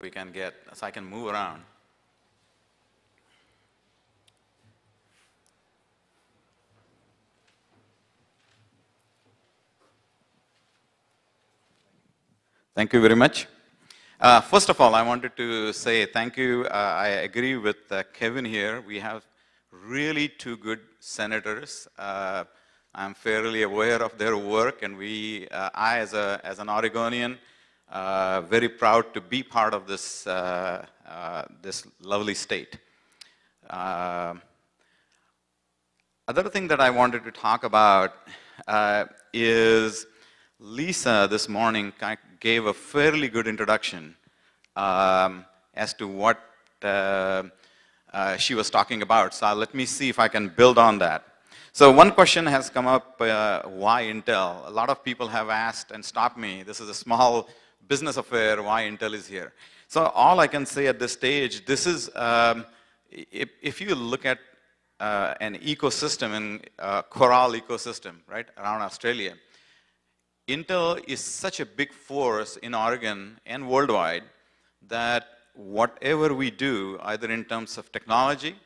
we can get, so I can move around. Thank you very much. First of all, I wanted to say thank you. I agree with Kevin here. We have really two good senators. I'm fairly aware of their work, and I, as an Oregonian, very proud to be part of this, this lovely state. Other thing that I wanted to talk about is Lisa this morning gave a fairly good introduction as to what she was talking about. So let me see if I can build on that. So one question has come up, why Intel? A lot of people have asked and stopped me. This is a small business affair, why Intel is here. So all I can say at this stage, this is, if you look at an ecosystem, in coral ecosystem, right, around Australia, Intel is such a big force in Oregon and worldwide that whatever we do, either in terms of technology,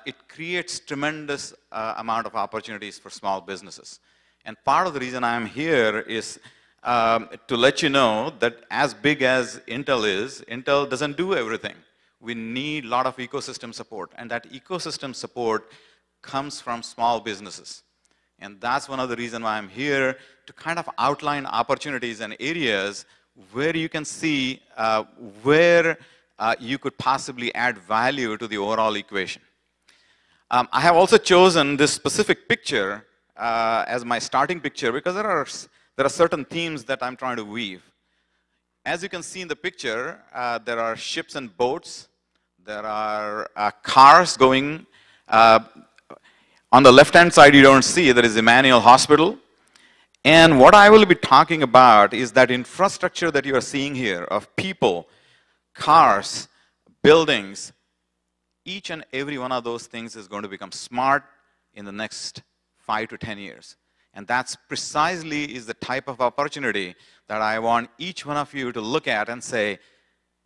it creates tremendous amount of opportunities for small businesses. And part of the reason I'm here is to let you know that as big as Intel is, Intel doesn't do everything. We need a lot of ecosystem support, and that ecosystem support comes from small businesses. And that's one of the reasons why I'm here, to kind of outline opportunities and areas where you can see where you could possibly add value to the overall equation. I have also chosen this specific picture as my starting picture because there are certain themes that I'm trying to weave. As you can see in the picture, there are ships and boats. There are cars going. On the left-hand side, you don't see, there is Emmanuel Hospital. And what I will be talking about is that infrastructure that you are seeing here of people, cars, buildings, each and every one of those things is going to become smart in the next 5 to 10 years. And that's precisely is the type of opportunity that I want each one of you to look at and say,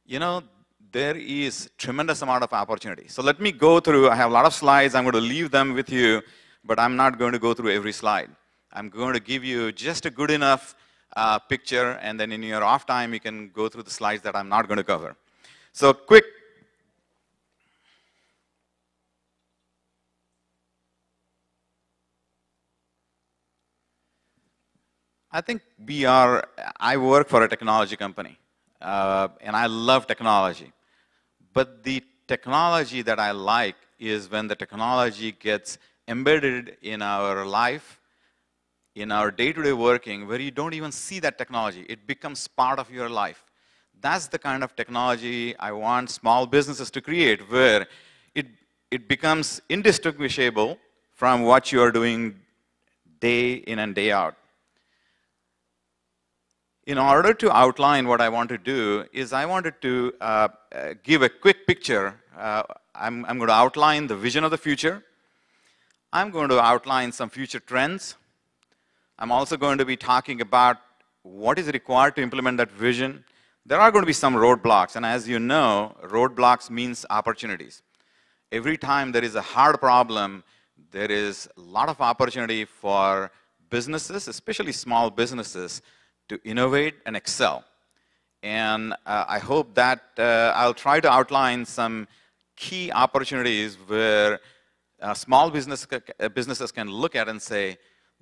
you know, there is tremendous amount of opportunity. So let me go through, I have a lot of slides, I'm going to leave them with you, but I'm not going to go through every slide. I'm going to give you just a good enough picture, and then in your off time, you can go through the slides that I'm not going to cover. So quick. I think I work for a technology company, and I love technology. But the technology that I like is when the technology gets embedded in our life, in our day-to-day working, where you don't even see that technology. It becomes part of your life. That's the kind of technology I want small businesses to create, where it becomes indistinguishable from what you are doing day in and day out. In order to outline what I want to do is I wanted to give a quick picture. I'm going to outline the vision of the future. I'm going to outline some future trends. I'm also going to be talking about what is required to implement that vision. There are going to be some roadblocks, and as you know, roadblocks means opportunities. Every time there is a hard problem, there is a lot of opportunity for businesses, especially small businesses, to innovate and excel. And I hope that I'll try to outline some key opportunities where small businesses can look at and say,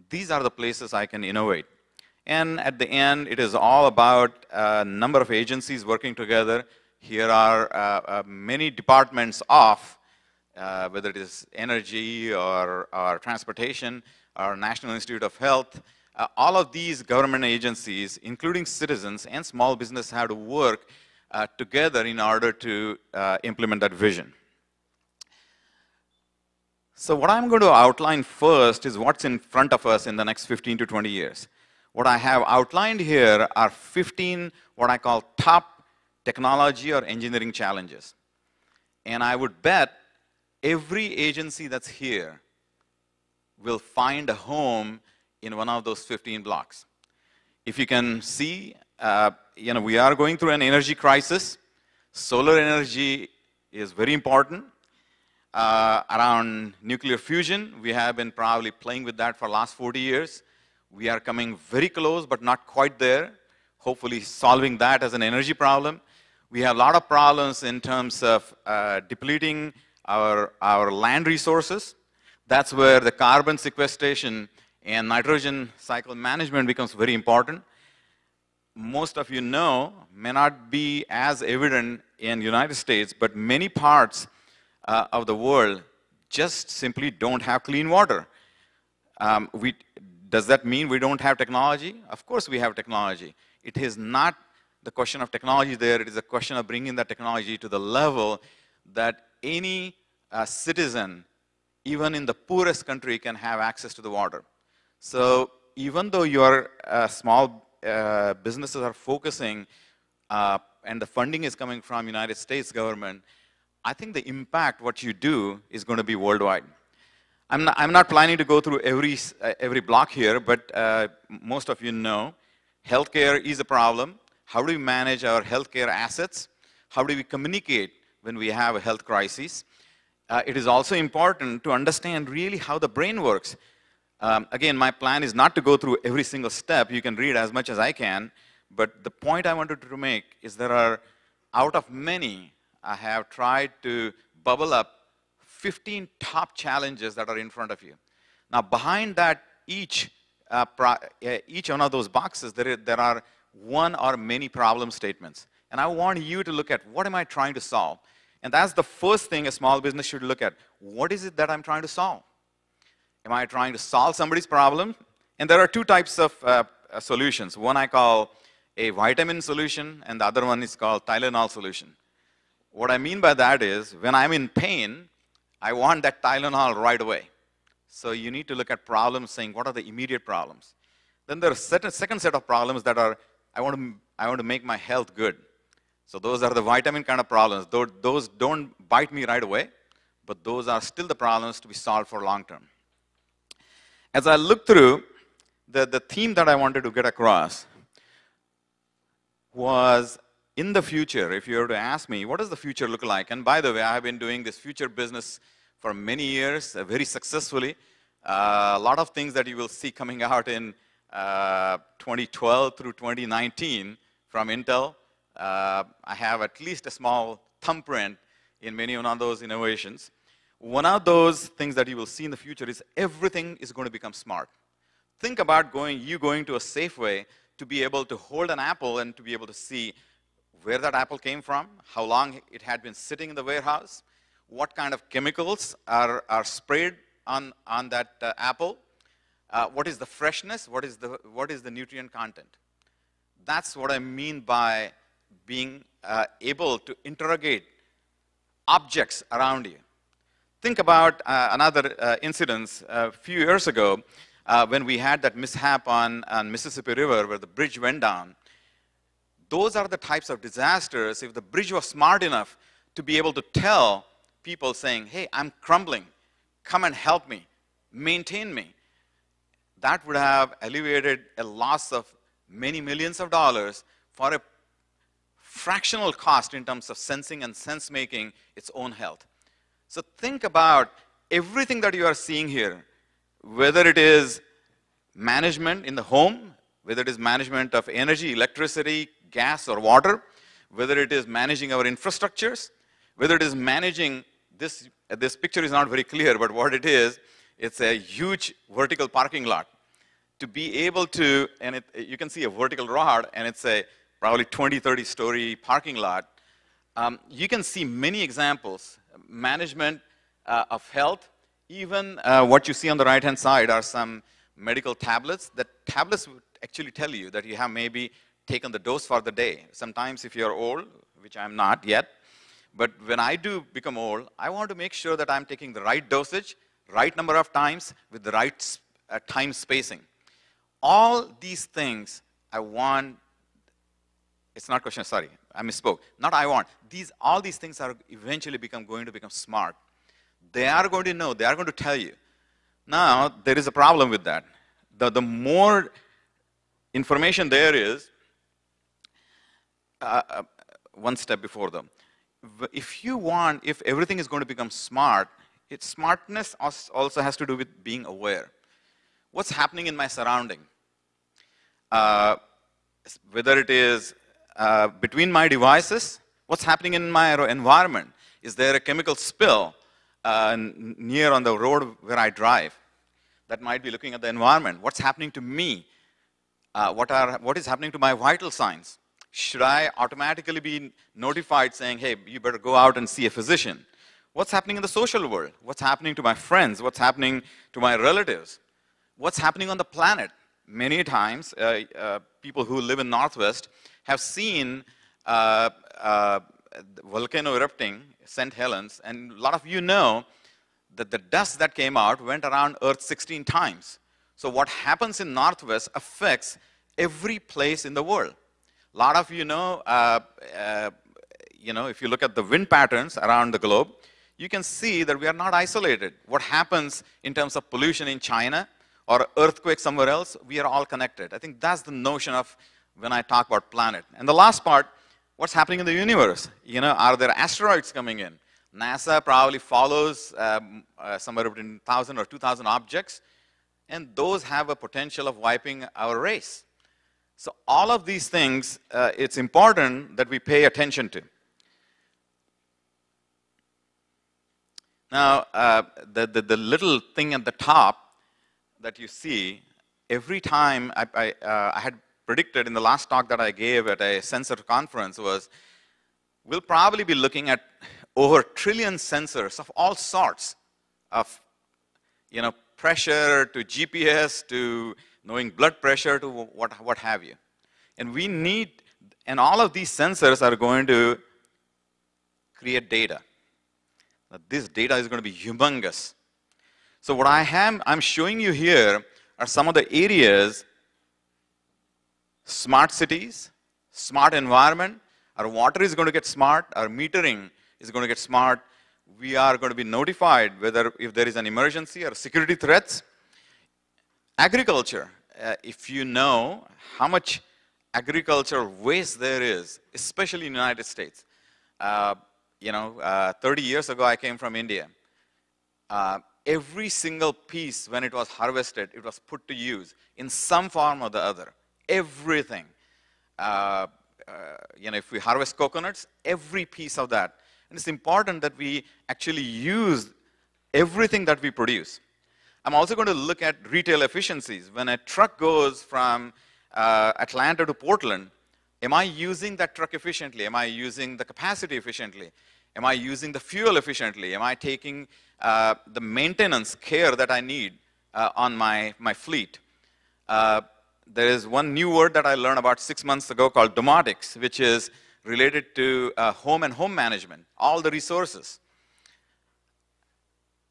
these are the places I can innovate. And at the end, it is all about a number of agencies working together. Here are many departments off, whether it is energy or transportation or National Institute of Health. All of these government agencies, including citizens and small business, have to work together in order to implement that vision. So what I'm going to outline first is what's in front of us in the next 15 to 20 years. What I have outlined here are 15 what I call top technology or engineering challenges. And I would bet every agency that's here will find a home in one of those 15 blocks. If you can see, we are going through an energy crisis. Solar energy is very important. Around nuclear fusion, we have been probably playing with that for the last 40 years. We are coming very close, but not quite there. Hopefully solving that as an energy problem. We have a lot of problems in terms of depleting our land resources. That's where the carbon sequestration and nitrogen cycle management becomes very important. Most of you know, may not be as evident in the United States, but many parts of the world just simply don't have clean water. Does that mean we don't have technology? Of course we have technology. It is not the question of technology there, it is a question of bringing that technology to the level that any citizen, even in the poorest country, can have access to the water. So even though your small businesses are focusing and the funding is coming from United States government, I think the impact what you do is going to be worldwide. I'm not planning to go through every block here, but most of you know, healthcare is a problem. How do we manage our healthcare assets? How do we communicate when we have a health crisis? It is also important to understand really how the brain works. Again, my plan is not to go through every single step. You can read as much as I can. But the point I wanted to make is there are, out of many, I have tried to bubble up 15 top challenges that are in front of you. Now, behind that, each one of those boxes, there are one or many problem statements. And I want you to look at, what am I trying to solve? And that's the first thing a small business should look at. What is it that I'm trying to solve? Am I trying to solve somebody's problem? And there are two types of solutions. One I call a vitamin solution, and the other one is called Tylenol solution. What I mean by that is, when I'm in pain, I want that Tylenol right away. So you need to look at problems saying, what are the immediate problems? Then there's a second set of problems that are, I want to make my health good. So those are the vitamin kind of problems. Those don't bite me right away, but those are still the problems to be solved for long term. As I look through, the theme that I wanted to get across was, in the future, if you were to ask me, what does the future look like? And by the way, I have been doing this future business for many years, very successfully. A lot of things that you will see coming out in 2012 through 2019 from Intel. I have at least a small thumbprint in many of those innovations. One of those things that you will see in the future is everything is going to become smart. Think about you going to a Safeway to be able to hold an apple and to be able to see where that apple came from, how long it had been sitting in the warehouse, what kind of chemicals are sprayed on that apple, what is the freshness, what is the nutrient content. That's what I mean by being able to interrogate objects around you. Think about another incident a few years ago when we had that mishap on Mississippi River where the bridge went down. Those are the types of disasters, if the bridge was smart enough to be able to tell people saying, hey, I'm crumbling, come and help me, maintain me. That would have alleviated a loss of many millions of dollars for a fractional cost in terms of sensing and sense-making its own health. So think about everything that you are seeing here, whether it is management in the home, whether it is management of energy, electricity, gas, or water, whether it is managing our infrastructures, whether it is managing this picture is not very clear, but what it is, it's a huge vertical parking lot. To be able to, and you can see a vertical rod, and it's a probably 20, 30-story parking lot. You can see many examples. Management of health, even what you see on the right-hand side are some medical tablets. The tablets would actually tell you that you have maybe taken the dose for the day. Sometimes if you're old, which I'm not yet, but when I do become old, I want to make sure that I'm taking the right dosage, right number of times, with the right time spacing. All these things I want, it's not question, sorry, I misspoke. Not I want. All these things are eventually going to become smart. They are going to know, they are going to tell you. Now, there is a problem with that. The more information there is, one step before them. if everything is going to become smart, smartness also has to do with being aware. What's happening in my surrounding? Whether it is between my devices, what's happening in my environment? Is there a chemical spill near on the road where I drive? That might be looking at the environment. What's happening to me? What is happening to my vital signs? Should I automatically be notified saying, hey, you better go out and see a physician? What's happening in the social world? What's happening to my friends? What's happening to my relatives? What's happening on the planet? Many times, people who live in Northwest have seen volcano erupting, St. Helens, and a lot of you know that the dust that came out went around Earth 16 times. So what happens in Northwest affects every place in the world. A lot of you know, if you look at the wind patterns around the globe, you can see that we are not isolated. What happens in terms of pollution in China or earthquake somewhere else, we are all connected. I think that's the notion of when I talk about planet. And the last part, what's happening in the universe? Are there asteroids coming in? NASA probably follows somewhere between 1,000 or 2,000 objects, and those have a potential of wiping our race. So all of these things, it's important that we pay attention to. Now, the little thing at the top that you see, every time I had predicted in the last talk that I gave at a sensor conference was, we'll probably be looking at over 1 trillion sensors of all sorts of, pressure to GPS to knowing blood pressure to what have you. And all of these sensors are going to create data. Now, this data is going to be humongous. So what I'm showing you here are some of the areas: smart cities, smart environment, our water is going to get smart, our metering is going to get smart, we are going to be notified if there is an emergency or security threats. Agriculture, if you know how much agricultural waste there is, especially in the United States. 30 years ago I came from India. Every single piece, when it was harvested, it was put to use in some form or the other. Everything. If we harvest coconuts, every piece of that. And it's important that we actually use everything that we produce. I'm also going to look at retail efficiencies. When a truck goes from Atlanta to Portland, am I using that truck efficiently? Am I using the capacity efficiently? Am I using the fuel efficiently? Am I taking the maintenance care that I need on my fleet? There is one new word that I learned about 6 months ago called domotics, which is related to home and home management, all the resources.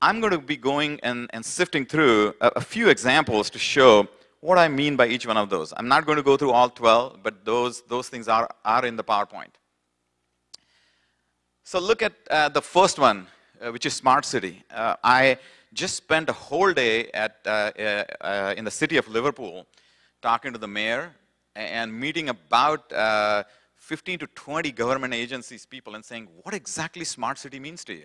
I'm going to be going and sifting through a few examples to show what I mean by each one of those. I'm not going to go through all 12, but those things are in the PowerPoint. So look at the first one, which is smart city. I just spent a whole day in the city of Liverpool talking to the mayor and meeting about 15 to 20 government agencies, people, and saying, what exactly smart city means to you?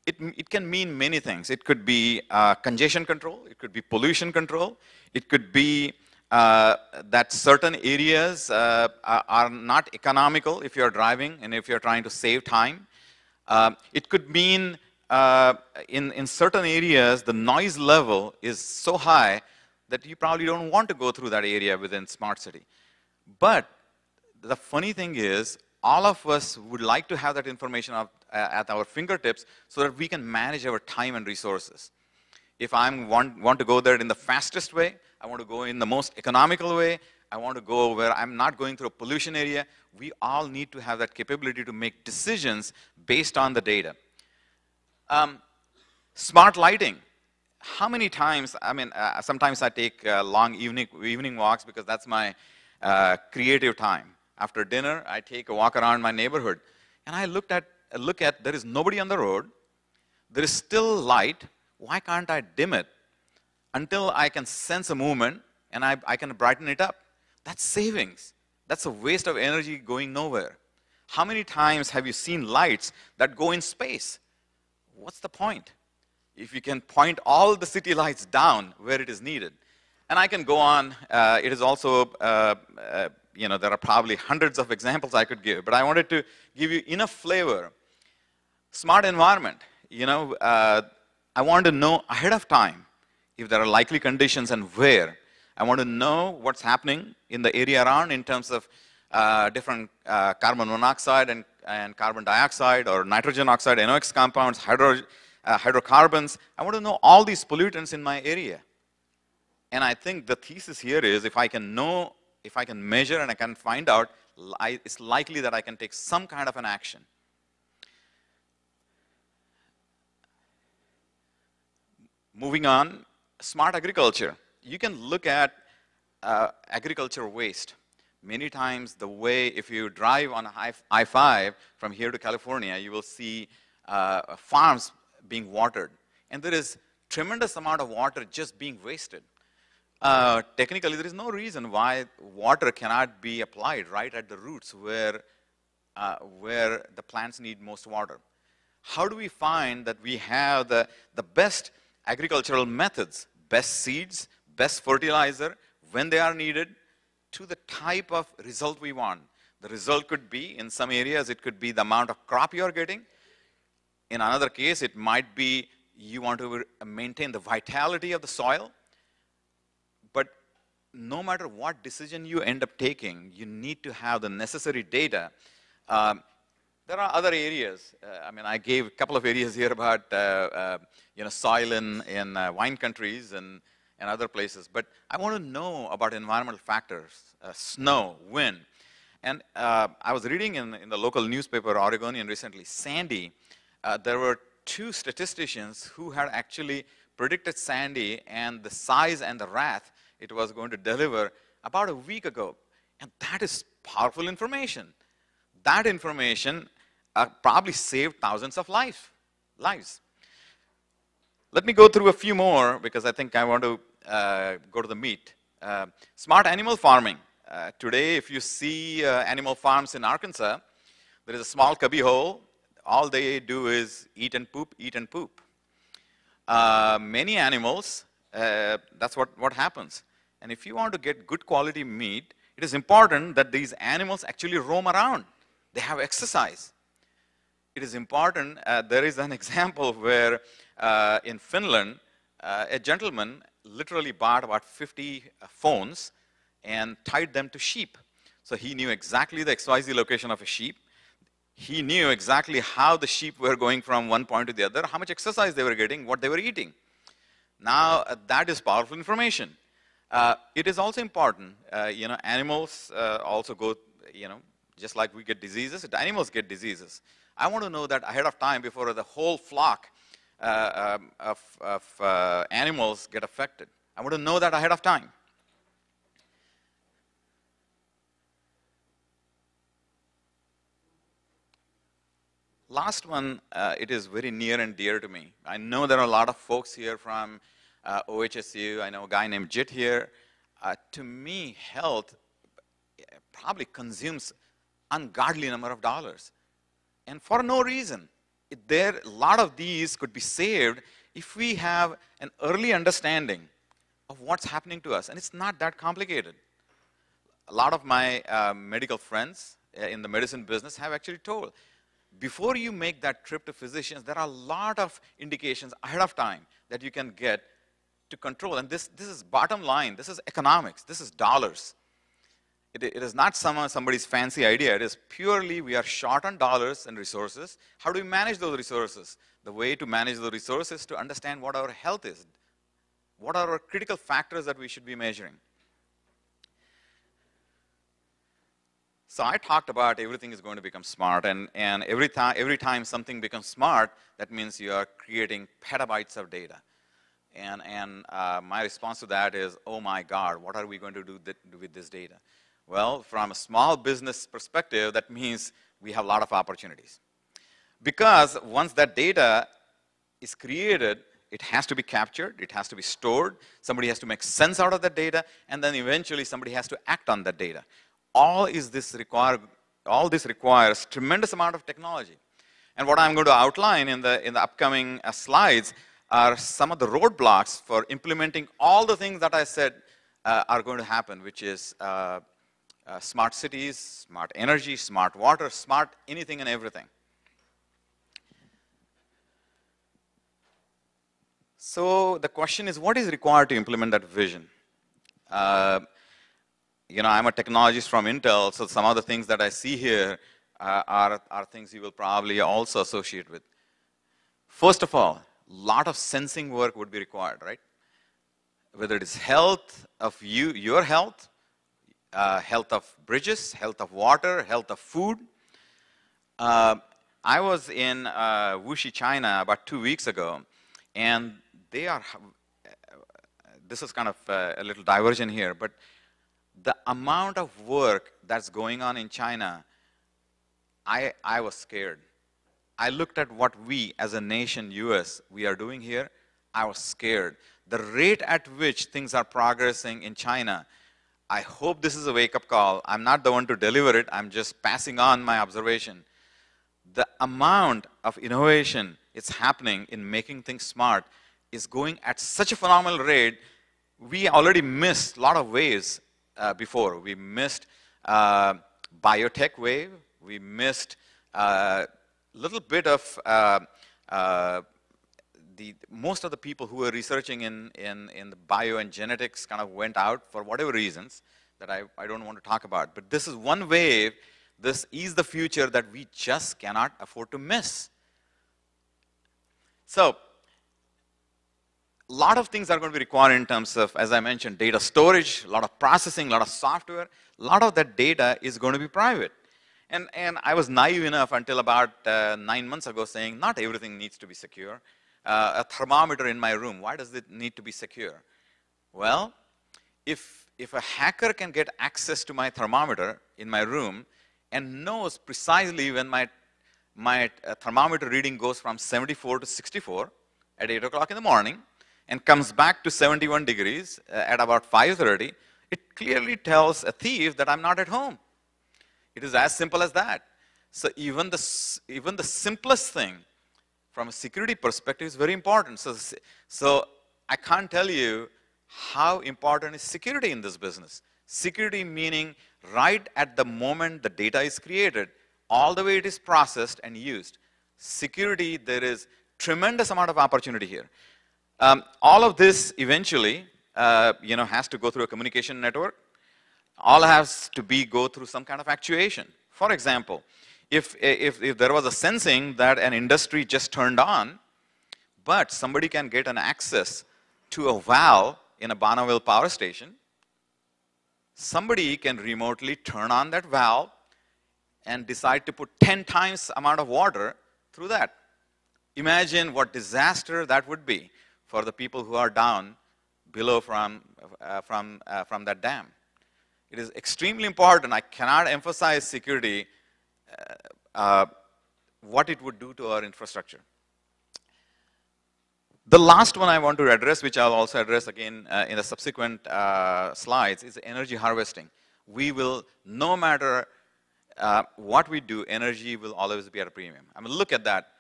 It can mean many things. It could be congestion control. It could be pollution control. It could be that certain areas are not economical if you're driving and if you're trying to save time. It could mean in certain areas the noise level is so high that you probably don't want to go through that area within smart city. But the funny thing is, all of us would like to have that information at our fingertips so that we can manage our time and resources. If I want to go there in the fastest way, I want to go in the most economical way, I want to go where I'm not going through a pollution area, we all need to have that capability to make decisions based on the data. Smart lighting. How many times, sometimes I take long evening walks because that's my creative time. After dinner, I take a walk around my neighborhood, and I look at there is nobody on the road, there is still light, why can't I dim it until I can sense a movement and I can brighten it up? That's savings. That's a waste of energy going nowhere. How many times have you seen lights that go in space? What's the point? If you can point all the city lights down where it is needed. And I can go on. It is also, there are probably hundreds of examples I could give, but I wanted to give you enough flavor. Smart environment. I want to know ahead of time if there are likely conditions and where. I want to know what's happening in the area around in terms of different carbon monoxide and carbon dioxide or nitrogen oxide, NOx compounds, hydrocarbons. I want to know all these pollutants in my area. And I think the thesis here is if I can know, if I can measure and I can find out, it's likely that I can take some kind of an action. Moving on, smart agriculture. You can look at agriculture waste. Many times the way, if you drive on I-5 from here to California, you will see farms being watered. And there is tremendous amount of water just being wasted. Technically, there is no reason why water cannot be applied right at the roots where the plants need most water. How do we find that we have the best agricultural methods, best seeds, best fertilizer, when they are needed, to the type of result we want? The result could be, in some areas, it could be the amount of crop you're getting. In another case, it might be you want to maintain the vitality of the soil. But no matter what decision you end up taking, you need to have the necessary data. There are other areas. I gave a couple of areas here about soil in wine countries and other places. But I want to know about environmental factors, snow, wind. And I was reading in the local newspaper, Oregonian, recently, Sandy. There were 2 statisticians who had actually predicted Sandy and the size and the wrath it was going to deliver about a week ago. And that is powerful information. That information probably saved thousands of lives. Let me go through a few more because I think I want to go to the meat. Smart animal farming. Today, if you see animal farms in Arkansas, there is a small cubby hole. All they do is eat and poop, eat and poop. Many animals, that's what happens. And if you want to get good quality meat, it is important that these animals actually roam around. They have exercise. It is important, there is an example where in Finland, a gentleman literally bought about 50 phones and tied them to sheep. So he knew exactly the XYZ location of a sheep. He knew exactly how the sheep were going from one point to the other, how much exercise they were getting, what they were eating. Now, that is powerful information. It is also important, animals also go, just like we get diseases, animals get diseases. I want to know that ahead of time before the whole flock of animals get affected. I want to know that ahead of time. Last one, it is very near and dear to me. I know there are a lot of folks here from OHSU. I know a guy named Jit here. To me, health probably consumes ungodly number of dollars. And for no reason. A lot of these could be saved if we have an early understanding of what's happening to us. And it's not that complicated. A lot of my medical friends in the medicine business have actually told, before you make that trip to physicians, there are a lot of indications ahead of time that you can get to control. And this is bottom line. This is economics. This is dollars. It is not somebody's fancy idea. It is purely we are short on dollars and resources. How do we manage those resources? The way to manage the resources is to understand what our health is. What are our critical factors that we should be measuring? So I talked about everything is going to become smart, and every time something becomes smart, that means you are creating petabytes of data. And my response to that is, oh my God, what are we going to do with this data? Well, from a small business perspective, that means we have a lot of opportunities. Because once that data is created, it has to be captured, it has to be stored, somebody has to make sense out of that data, and then eventually somebody has to act on that data. All is this require all this requires tremendous amount of technology. And what I'm going to outline in the upcoming slides are some of the roadblocks for implementing all the things that I said are going to happen, which is smart cities, smart energy, smart water, smart anything and everything. So the question is, what is required to implement that vision? You know, I'm a technologist from Intel, so some of the things that I see here are things you will probably also associate with. First of all, a lot of sensing work would be required, right? Whether it is health of your health, health of bridges, health of water, health of food. I was in Wuxi, China about 2 weeks ago, and they are, this is kind of a little diversion here, but the amount of work that's going on in China, I was scared. I looked at what we as a nation, US, we are doing here. I was scared. The rate at which things are progressing in China, I hope this is a wake-up call. I'm not the one to deliver it. I'm just passing on my observation. The amount of innovation it's happening in making things smart is going at such a phenomenal rate. We already missed a lot of waves before. We missed biotech wave. We missed a little bit of most of the people who were researching in the bio and genetics kind of went out for whatever reasons that I don't want to talk about. But this is one wave. This is the future that we just cannot afford to miss. So a lot of things are going to be required in terms of, as I mentioned, data storage, a lot of processing, a lot of software. A lot of that data is going to be private. And I was naive enough until about 9 months ago saying not everything needs to be secure. A thermometer in my room, why does it need to be secure? Well, if a hacker can get access to my thermometer in my room and knows precisely when my thermometer reading goes from 74 to 64 at 8 o'clock in the morning and comes back to 71 degrees at about 5:30, it clearly tells a thief that I'm not at home. It is as simple as that. So even the simplest thing from a security perspective is very important. So I can't tell you how important is security in this business. Security meaning right at the moment the data is created, all the way it is processed and used. Security, there is tremendous amount of opportunity here. All of this eventually, has to go through a communication network. All has to go through some kind of actuation. For example, if there was a sensing that an industry just turned on, but somebody can get an access to a valve in a Bonneville power station, somebody can remotely turn on that valve and decide to put 10 times amount of water through that. Imagine what disaster that would be for the people who are down below from that dam. It is extremely important. I cannot emphasize security, what it would do to our infrastructure. The last one I want to address, which I'll also address again in the subsequent slides, is energy harvesting. We will, no matter what we do, energy will always be at a premium. I mean, look at that.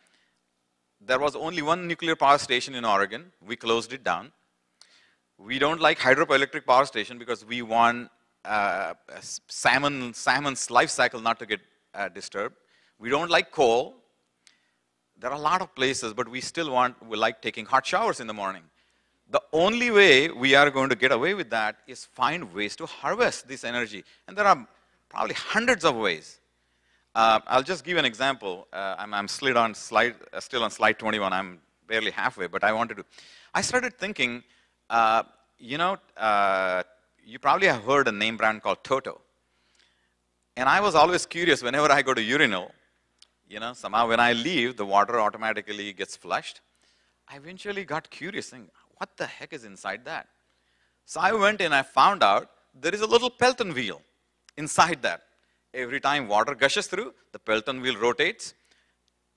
There was only one nuclear power station in Oregon. We closed it down. We don't like hydroelectric power station because we want salmon's life cycle not to get disturbed. We don't like coal. There are a lot of places, but we like taking hot showers in the morning. The only way we are going to get away with that is find ways to harvest this energy. And there are probably hundreds of ways. I'll just give an example. I'm still on slide 21. I'm barely halfway, but I started thinking, you probably have heard a name brand called Toto. And I was always curious whenever I go to urinal, somehow when I leave, the water automatically gets flushed. I eventually got curious, thinking, what the heck is inside that? So I went and I found out there is a little Pelton wheel inside that. Every time water gushes through, the Pelton wheel rotates.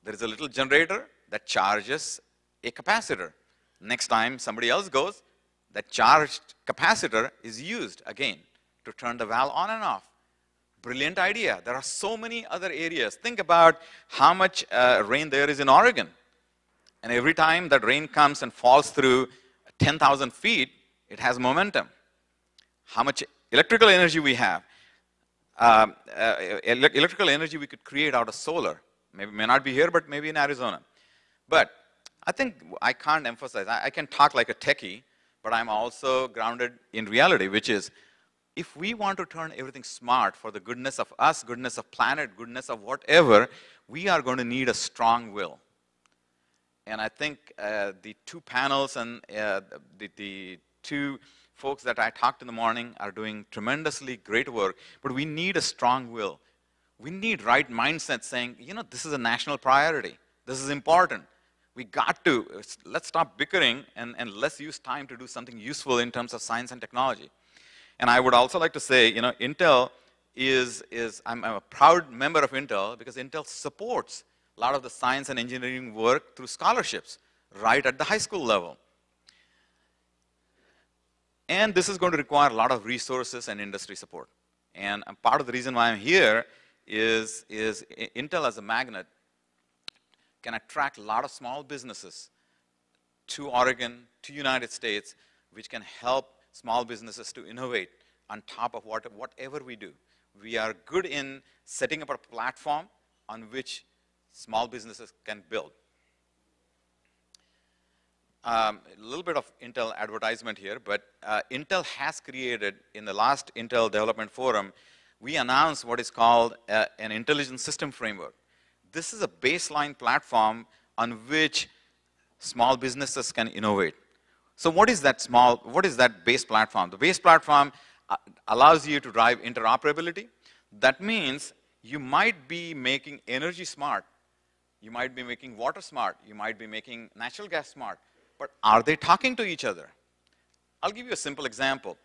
There is a little generator that charges a capacitor. Next time somebody else goes, that charged capacitor is used again to turn the valve on and off. Brilliant idea. There are so many other areas. Think about how much rain there is in Oregon. And every time that rain comes and falls through 10,000 feet, it has momentum. How much electrical energy we have. Electrical energy we could create out of solar. Maybe may not be here, but maybe in Arizona. But I think I can't emphasize. I can talk like a techie, but I'm also grounded in reality, which is if we want to turn everything smart for the goodness of us, goodness of planet, goodness of whatever, we are going to need a strong will. And I think the two panels and the two folks that I talked in the morning are doing tremendously great work, but we need a strong will. We need right mindset saying, you know, this is a national priority. This is important. We got to, let's stop bickering and let's use time to do something useful in terms of science and technology. And I would also like to say, you know, Intel I'm a proud member of Intel because Intel supports a lot of the science and engineering work through scholarships right at the high school level. And this is going to require a lot of resources and industry support. And part of the reason why I'm here is Intel as a magnet can attract a lot of small businesses to Oregon, to United States, which can help small businesses to innovate on top of whatever we do. We are good in setting up a platform on which small businesses can build. A little bit of Intel advertisement here, but Intel has created, in the last Intel Development Forum, we announced what is called an intelligent system framework. This is a baseline platform on which small businesses can innovate. So what is that base platform? The base platform allows you to drive interoperability. That means you might be making energy smart. You might be making water smart. You might be making natural gas smart. But are they talking to each other? I'll give you a simple example.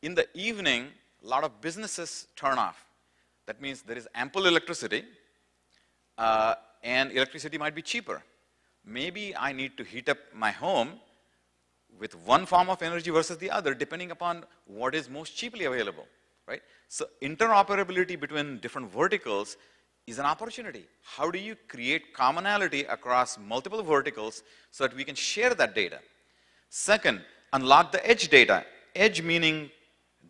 In the evening, a lot of businesses turn off. That means there is ample electricity, and electricity might be cheaper. Maybe I need to heat up my home with one form of energy versus the other, depending upon what is most cheaply available, right? So interoperability between different verticals is an opportunity. How do you create commonality across multiple verticals so that we can share that data? Second, unlock the edge data. Edge meaning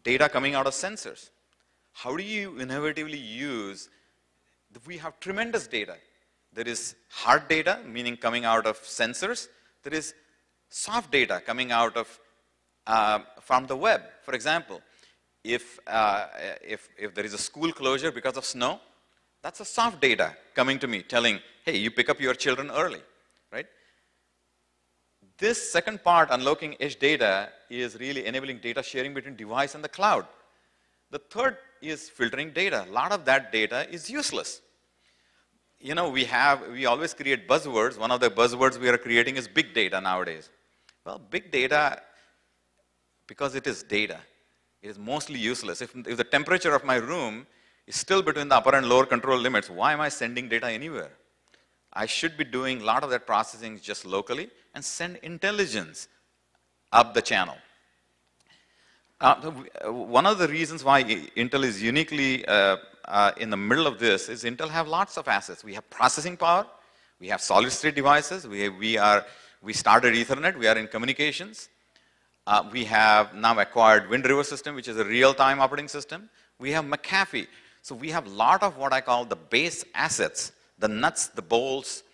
data coming out of sensors. How do you innovatively use, we have tremendous data. There is hard data, meaning coming out of sensors. There is soft data coming out of from the web. For example, if there is a school closure because of snow, that's a soft data coming to me telling, hey, you pick up your children early, right? This second part, unlocking edge data, is really enabling data sharing between device and the cloud. The third is filtering data. A lot of that data is useless. You know, we always create buzzwords. One of the buzzwords we are creating is big data nowadays. Well, big data, because it is data, it is mostly useless. If the temperature of my room is still between the upper and lower control limits, why am I sending data anywhere? I should be doing a lot of that processing just locally and send intelligence up the channel. One of the reasons why Intel is uniquely in the middle of this is Intel have lots of assets. We have processing power, we have solid-state devices, we started Ethernet, we are in communications. We have now acquired Wind River system, which is a real-time operating system. We have McAfee. So we have a lot of what I call the base assets, the nuts, the bolts,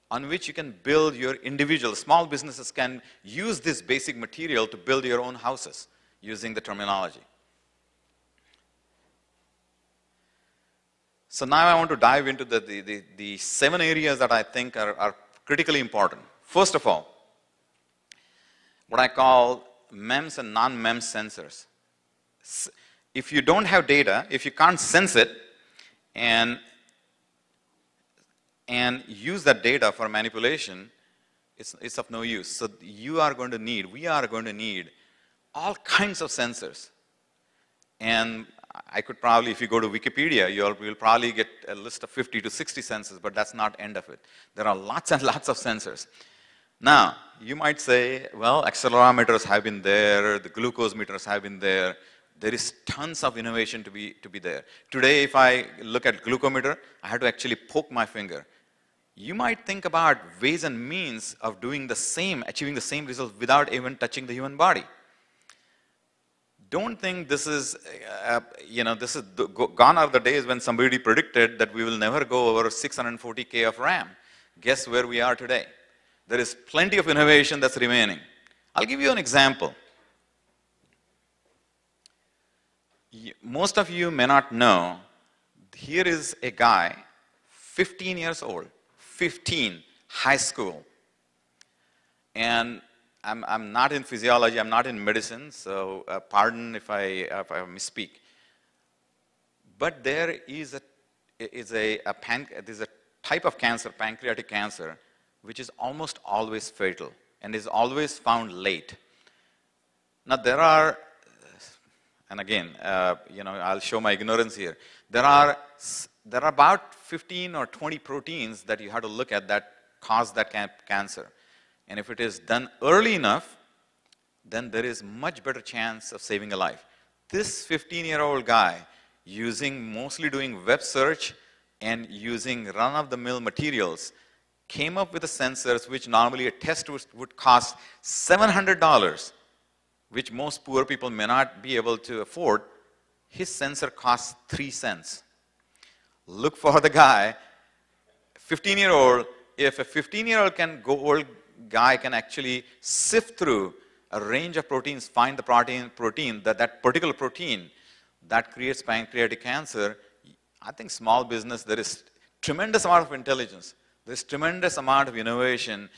on which you can build your individual. Small businesses can use this basic material to build your own houses using the terminology. So now I want to dive into the 7 areas that I think are critically important. First of all, what I call MEMS and non-MEMS sensors. If you don't have data, if you can't sense it and use that data for manipulation, it's of no use. So we are going to need all kinds of sensors. And I could probably, if you go to Wikipedia, you'll probably get a list of 50 to 60 sensors, but that's not end of it. There are lots and lots of sensors. Now, you might say, well, accelerometers have been there, the glucose meters have been there. There is tons of innovation to be there. Today, if I look at glucometer, I have to actually poke my finger. You might think about ways and means of doing the same, achieving the same results without even touching the human body. Don't think this is, gone are the days when somebody predicted that we will never go over 640K of RAM. Guess where we are today? There is plenty of innovation that's remaining. I'll give you an example. Most of you may not know, here is a guy, 15 years old, 15, high school. And I'm not in physiology, I'm not in medicine, so pardon if I misspeak. But there is a type of cancer, pancreatic cancer, which is almost always fatal and is always found late. Now there are, and again, I'll show my ignorance here. There are about 15 or 20 proteins that you have to look at that cause that cancer. And if it is done early enough, then there is much better chance of saving a life. This 15-year-old guy, mostly doing web search and using run-of-the-mill materials, came up with the sensors which normally a test would cost $700, which most poor people may not be able to afford. His sensor costs 3 cents. Look for the guy, 15-year-old. If a 15-year-old guy can actually sift through a range of proteins, find the protein, that particular protein that creates pancreatic cancer, I think small business, there is tremendous amount of intelligence. There's tremendous amount of innovation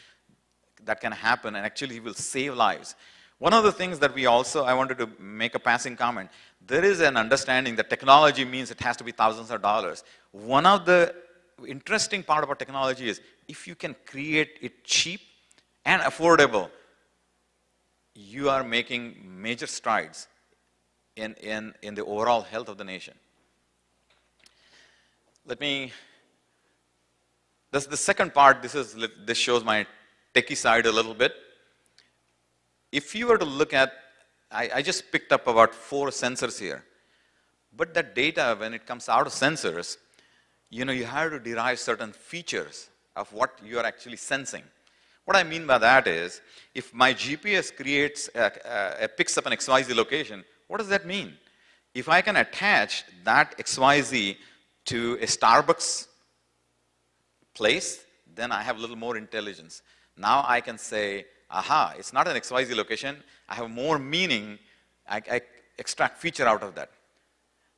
that can happen and actually will save lives. One of the things that I wanted to make a passing comment. There is an understanding that technology means it has to be thousands of dollars. One of the interesting part about technology is if you can create it cheap and affordable, you are making major strides in the overall health of the nation. That's the second part. This shows my techie side a little bit. If you were to look at, I just picked up about 4 sensors here. But that data, when it comes out of sensors, you have to derive certain features of what you are actually sensing. What I mean by that is, if my GPS picks up an XYZ location, what does that mean? If I can attach that XYZ to a Starbucks place, then I have a little more intelligence. Now I can say, aha, it's not an XYZ location. I have more meaning. I extract feature out of that.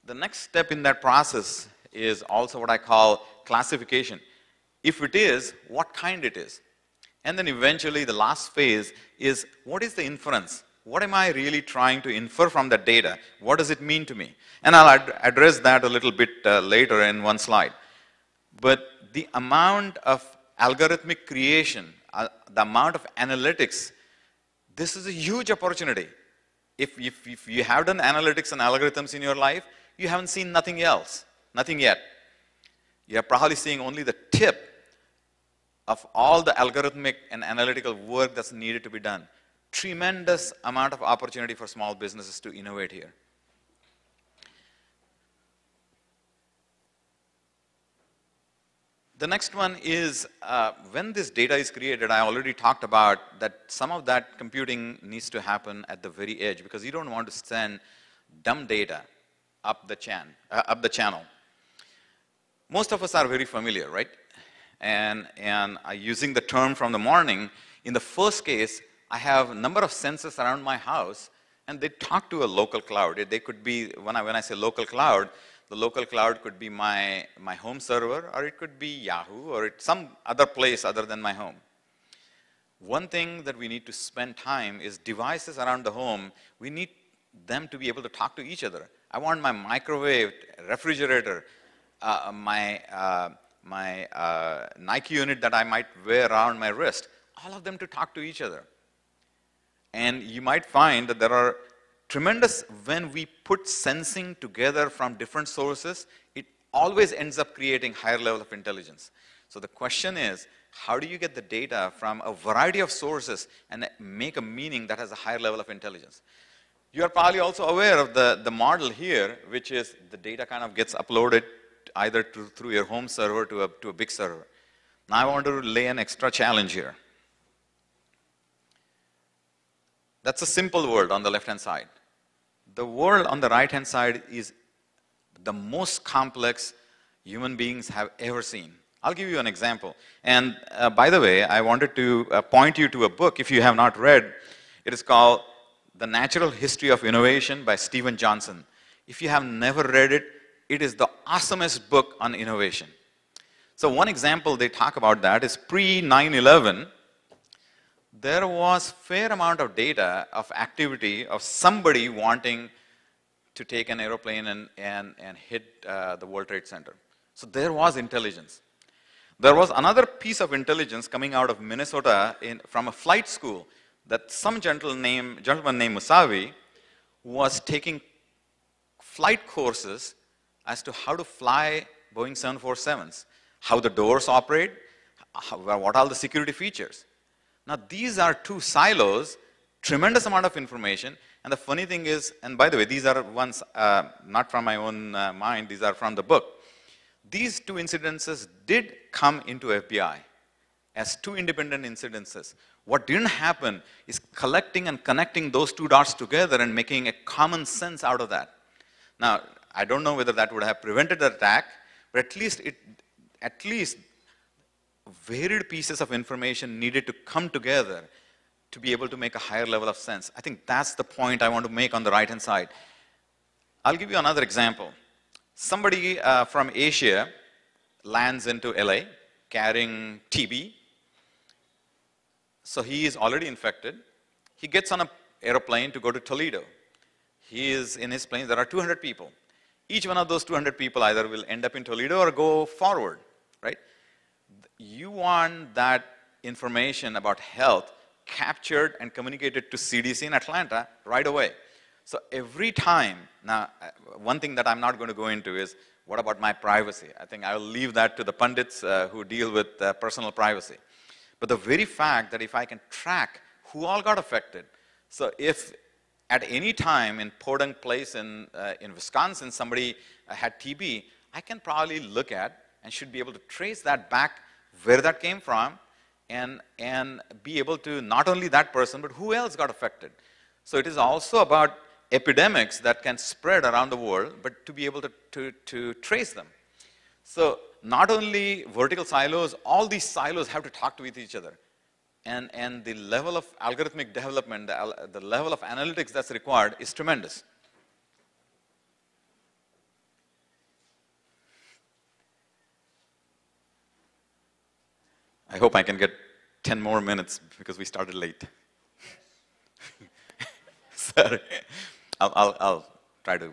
The next step in that process is also what I call classification. If it is, what kind it is. And then eventually the last phase is, what is the inference? What am I really trying to infer from that data? What does it mean to me? And I'll address that a little bit later in one slide. But the amount of algorithmic creation, the amount of analytics, this is a huge opportunity. If you have done analytics and algorithms in your life, you haven't seen nothing else, nothing yet. You're probably seeing only the tip of all the algorithmic and analytical work that's needed to be done. Tremendous amount of opportunity for small businesses to innovate here. The next one is, when this data is created, I already talked about that some of that computing needs to happen at the very edge, because you don't want to send dumb data up the channel. Most of us are very familiar, right? And using the term from the morning, in the first case, I have a number of sensors around my house, and they talk to a local cloud. They could be, when I say local cloud, the local cloud could be my home server, or it could be Yahoo, or some other place other than my home. One thing that we need to spend time is devices around the home. We need them to be able to talk to each other. I want my microwave, refrigerator, my Nike unit that I might wear around my wrist, all of them to talk to each other. And you might find that there are tremendous, when we put sensing together from different sources, it always ends up creating higher level of intelligence. So the question is, how do you get the data from a variety of sources and make a meaning that has a higher level of intelligence? You are probably also aware of the model here, which is the data kind of gets uploaded either through your home server to a big server. Now I want to lay an extra challenge here. That's a simple world on the left-hand side. The world on the right-hand side is the most complex human beings have ever seen. I'll give you an example. And by the way, I wanted to point you to a book, if you have not read. It is called The Natural History of Innovation by Stephen Johnson. If you have never read it, it is the awesomest book on innovation. So one example they talk about that is pre-9/11, there was fair amount of data of activity of somebody wanting to take an aeroplane and hit the World Trade Center. So there was intelligence. There was another piece of intelligence coming out of Minnesota from a flight school that some gentleman named Musavi was taking flight courses as to how to fly Boeing 747s, how the doors operate, what are the security features. Now these are two silos, tremendous amount of information, and the funny thing is, and by the way, these are ones not from my own mind, these are from the book. These two incidences did come into FBI as two independent incidences. What didn't happen is collecting and connecting those two dots together and making a common sense out of that. Now, I don't know whether that would have prevented the attack, but at least varied pieces of information needed to come together to be able to make a higher level of sense. I think that's the point I want to make on the right-hand side. I'll give you another example. Somebody from Asia lands into LA carrying TB. So he is already infected. He gets on an airplane to go to Toledo. He is in his plane, there are 200 people. Each one of those 200 people either will end up in Toledo or go forward, right? You want that information about health captured and communicated to CDC in Atlanta right away. So every time, now one thing that I'm not going to go into is, what about my privacy? I think I'll leave that to the pundits who deal with personal privacy. But the very fact that if I can track who all got affected, so if at any time in Podunk Place in Wisconsin somebody had TB, I can probably look at and should be able to trace that back where that came from and be able to not only that person, but who else got affected. So it is also about epidemics that can spread around the world, but to be able to trace them. So not only vertical silos, all these silos have to talk to each other. And the level of algorithmic development, the level of analytics that's required is tremendous. I hope I can get 10 more minutes because we started late. Sorry. I'll try to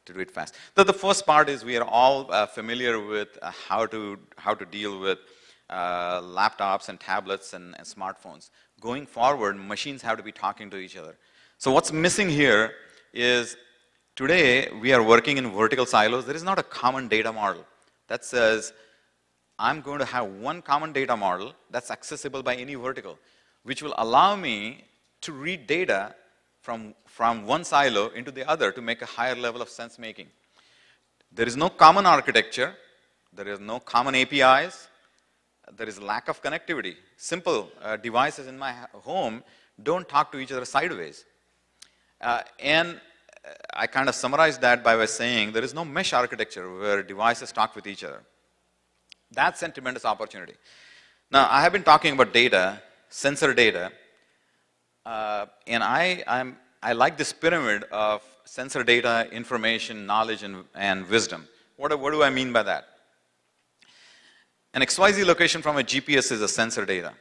do it fast. The first part is we are all familiar with how to deal with laptops and tablets and smartphones. Going forward, machines have to be talking to each other. So what's missing here is today we are working in vertical silos. There is not a common data model that says I'm going to have one common data model that's accessible by any vertical, which will allow me to read data from one silo into the other to make a higher level of sense making. There is no common architecture. There is no common APIs. There is lack of connectivity. Simple devices in my home don't talk to each other sideways. And I kind of summarized that by saying there is no mesh architecture where devices talk with each other. That's a tremendous opportunity. Now, I have been talking about data, sensor data, and I like this pyramid of sensor data, information, knowledge, and wisdom. What do I mean by that? An XYZ location from a GPS is a sensor data.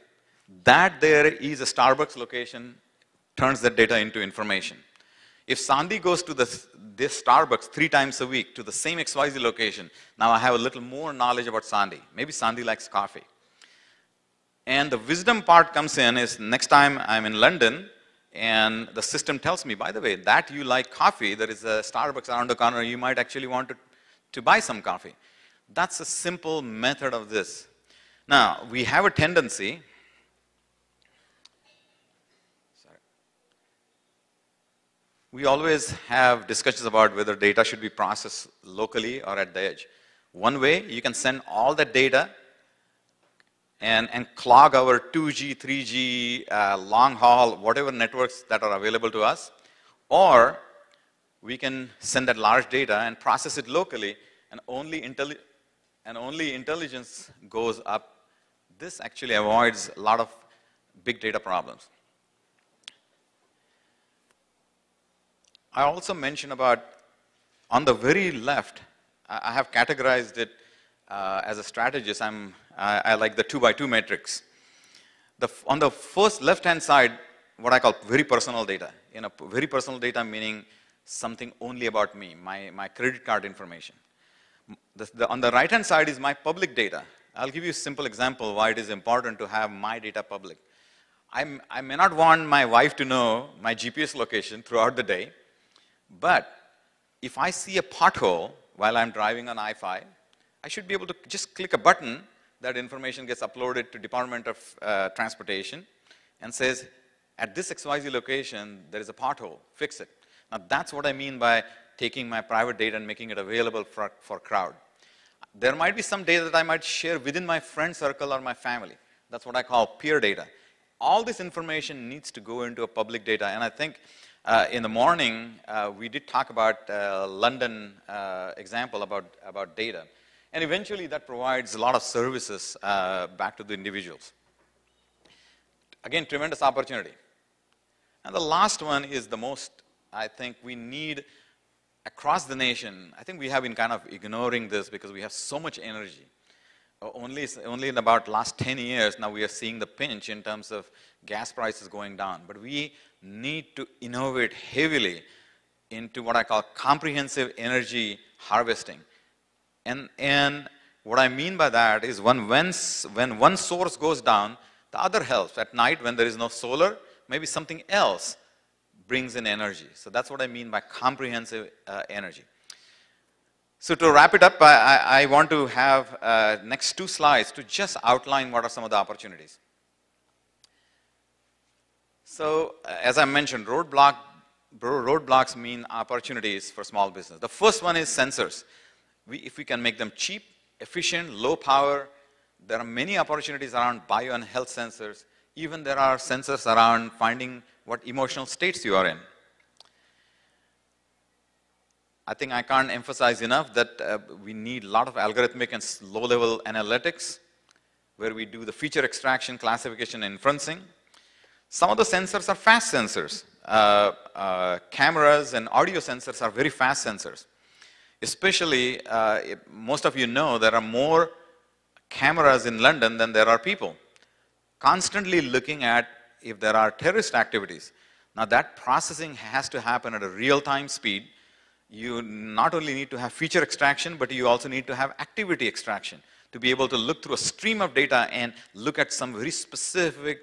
That there is a Starbucks location, turns that data into information. If Sandy goes to this Starbucks 3 times a week to the same XYZ location, now I have a little more knowledge about Sandy. Maybe Sandy likes coffee. And the wisdom part comes in is next time I'm in London and the system tells me, by the way, that you like coffee, there is a Starbucks around the corner, you might actually want to buy some coffee. That's a simple method of this. Now, we have a tendency, We always have discussions about whether data should be processed locally or at the edge. One way, you can send all that data and clog our 2G, 3G, long haul, whatever networks that are available to us, or we can send that large data and process it locally, and only intelligence goes up. This actually avoids a lot of big data problems. I also mentioned about, on the very left, I have categorized it as a strategist. I like the 2x2 matrix. On the first left-hand side, what I call very personal data. Very personal data meaning something only about me, my credit card information. On the right-hand side is my public data. I'll give you a simple example why it is important to have my data public. I may not want my wife to know my GPS location throughout the day, but if I see a pothole while I'm driving on I-5, I should be able to just click a button, that information gets uploaded to Department of Transportation and says, at this XYZ location, there is a pothole, fix it. Now that's what I mean by taking my private data and making it available for crowd. There might be some data that I might share within my friend circle or my family. That's what I call peer data. All this information needs to go into a public data, and I think in the morning, we did talk about London example about data. And eventually that provides a lot of services back to the individuals. Again, tremendous opportunity. And the last one is the most, I think, we need across the nation. I think we have been kind of ignoring this because we have so much energy. Only in about last 10 years now we are seeing the pinch in terms of gas prices going down. But we need to innovate heavily into what I call comprehensive energy harvesting. And what I mean by that is when one source goes down, the other helps. At night when there is no solar, maybe something else brings in energy. So that's what I mean by comprehensive energy. So to wrap it up, I want to have next 2 slides to just outline what are some of the opportunities. So as I mentioned, roadblocks mean opportunities for small business. The first one is sensors. If we can make them cheap, efficient, low power, there are many opportunities around bio and health sensors. Even there are sensors around finding what emotional states you are in. I think I can't emphasize enough that we need a lot of algorithmic and low-level analytics where we do the feature extraction, classification, and inferencing. Some of the sensors are fast sensors. Cameras and audio sensors are very fast sensors. Especially, most of you know there are more cameras in London than there are people. Constantly looking at if there are terrorist activities. Now that processing has to happen at a real-time speed. You not only need to have feature extraction, but you also need to have activity extraction to be able to look through a stream of data and look at some very specific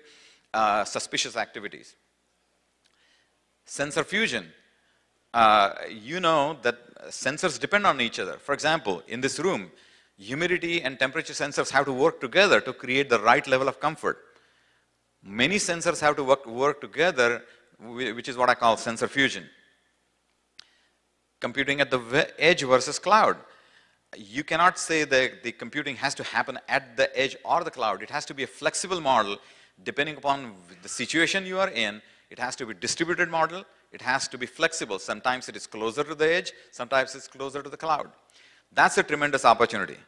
suspicious activities. Sensor fusion. You know that sensors depend on each other. For example, in this room, humidity and temperature sensors have to work together to create the right level of comfort. Many sensors have to work together, which is what I call sensor fusion. Computing at the edge versus cloud. You cannot say that the computing has to happen at the edge or the cloud. It has to be a flexible model depending upon the situation you are in. It has to be a distributed model. It has to be flexible. Sometimes it is closer to the edge. Sometimes it's closer to the cloud. That's a tremendous opportunity.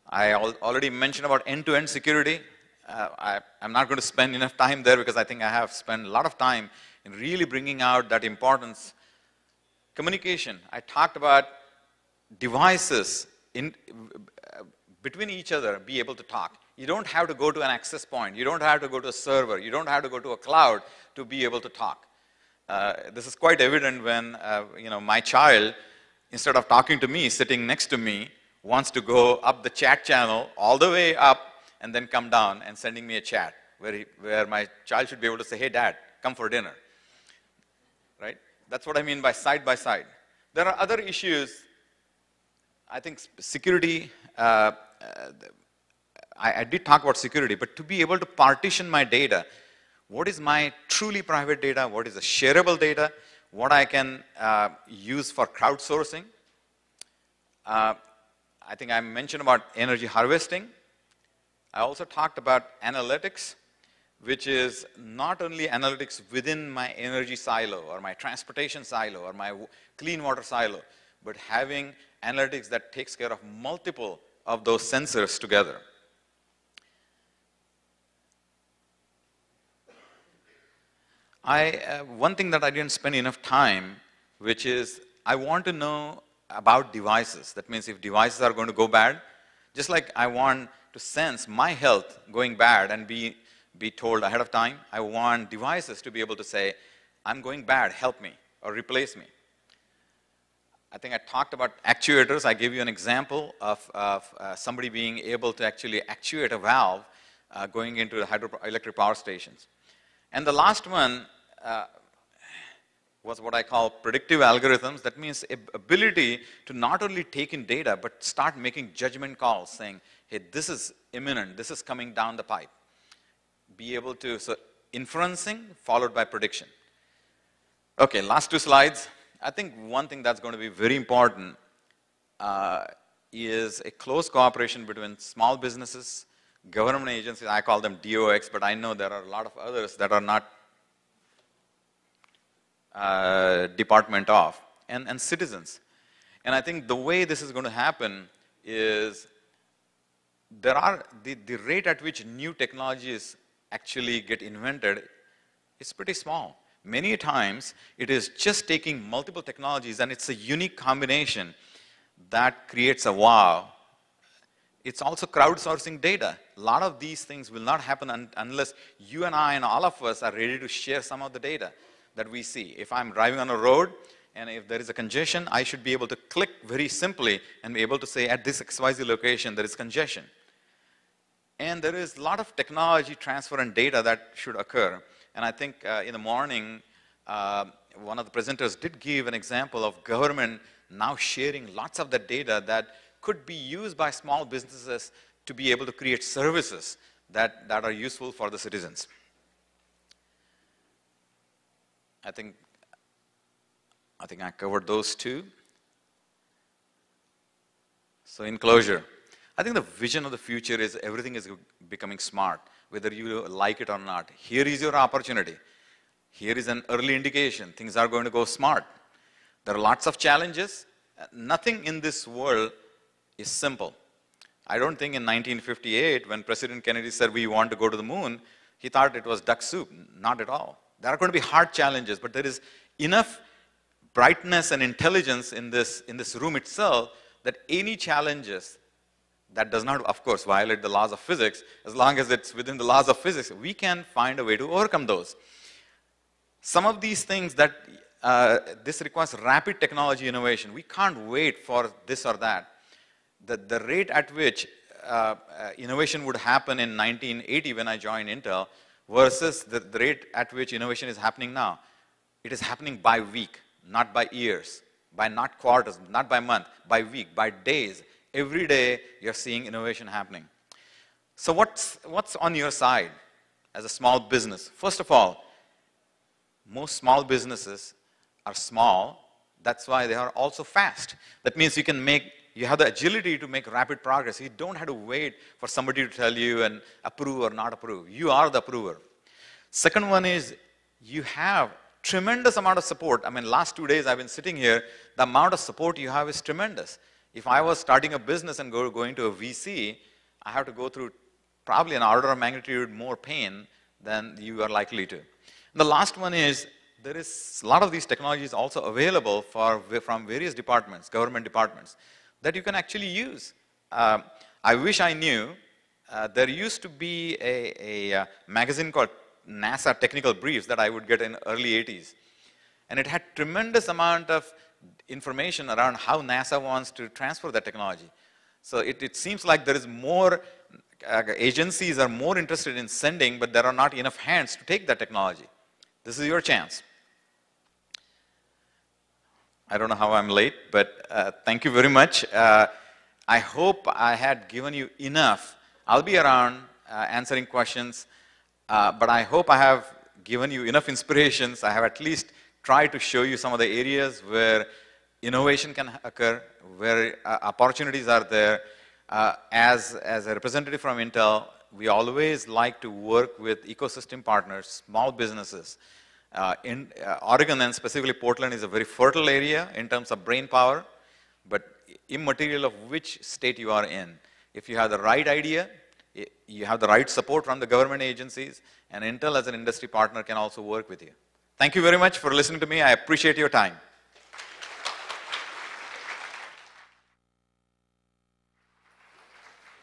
I already mentioned about end-to-end security. I'm not going to spend enough time there because I think I have spent a lot of time in really bringing out that importance. Communication. I talked about devices between each other be able to talk. You don't have to go to an access point. You don't have to go to a server. You don't have to go to a cloud to be able to talk. This is quite evident when my child, instead of talking to me, sitting next to me, wants to go up the chat channel all the way up and then come down and sending me a chat where my child should be able to say, hey, Dad, come for dinner. Right? That's what I mean by side by side. There are other issues. I think security, I did talk about security, but to be able to partition my data, what is my truly private data, what is the shareable data, what I can use for crowdsourcing. I think I mentioned about energy harvesting. I also talked about analytics, which is not only analytics within my energy silo or my transportation silo or my clean water silo, but having analytics that takes care of multiple of those sensors together. One thing that I didn't spend enough time, which is I want to know about devices. That means if devices are going to go bad, just like I want to sense my health going bad and be told ahead of time, I want devices to be able to say, I'm going bad, help me, or replace me. I think I talked about actuators. I gave you an example of somebody being able to actually actuate a valve going into the hydroelectric power stations. And the last one was what I call predictive algorithms. That means ability to not only take in data, but start making judgment calls saying, hey, this is imminent, this is coming down the pipe. Be able to, so inferencing followed by prediction. Okay, last two slides. I think one thing that's going to be very important is a close cooperation between small businesses, government agencies. I call them DOX, but I know there are a lot of others that are not department of, and citizens. And I think the way this is going to happen is there are the rate at which new technologies actually get invented is pretty small. Many times it is just taking multiple technologies and it's a unique combination that creates a wow. It's also crowdsourcing data. A lot of these things will not happen unless you and I and all of us are ready to share some of the data that we see. If I'm driving on a road and if there is a congestion, I should be able to click very simply and be able to say at this XYZ location there is congestion. And there is a lot of technology transfer and data that should occur. And I think in the morning, one of the presenters did give an example of government now sharing lots of the data that could be used by small businesses to be able to create services that are useful for the citizens. I think I covered those two. So in closure, I think the vision of the future is everything is becoming smart, whether you like it or not. Here is your opportunity. Here is an early indication. Things are going to go smart. There are lots of challenges. Nothing in this world is simple. I don't think in 1958, when President Kennedy said we want to go to the moon, he thought it was duck soup. Not at all. There are going to be hard challenges, but there is enough brightness and intelligence in this room itself that any challenges that does not, of course, violate the laws of physics, as long as it's within the laws of physics, we can find a way to overcome those. Some of these things that this requires rapid technology innovation. We can't wait for this or that. The rate at which innovation would happen in 1980 when I joined Intel versus the rate at which innovation is happening now. It is happening by week, not by years, by not quarters, not by month, by week, by days. Every day you're seeing innovation happening. So what's on your side as a small business? First of all, most small businesses are small. That's why they are also fast. That means you have the agility to make rapid progress. You don't have to wait for somebody to tell you and approve or not approve. You are the approver. Second one is you have tremendous amount of support. I mean, last 2 days I've been sitting here. The amount of support you have is tremendous. If I was starting a business and going to a VC, I have to go through probably an order of magnitude more pain than you are likely to. And the last one is there is a lot of these technologies also available from various departments, government departments, that you can actually use. I wish I knew. There used to be a magazine called NASA Technical Briefs that I would get in early 80s. And it had tremendous amount of information around how NASA wants to transfer that technology. So it seems like there is more, agencies are more interested in sending, but there are not enough hands to take that technology. This is your chance. I don't know how I'm late, but thank you very much. I hope I had given you enough. I'll be around answering questions, but I hope I have given you enough inspirations. I have at least try to show you some of the areas where innovation can occur, where opportunities are there. As a representative from Intel, we always like to work with ecosystem partners, small businesses. In Oregon and specifically Portland is a very fertile area in terms of brain power, but immaterial of which state you are in. If you have the right idea, you have the right support from the government agencies, and Intel as an industry partner can also work with you. Thank you very much for listening to me. I appreciate your time.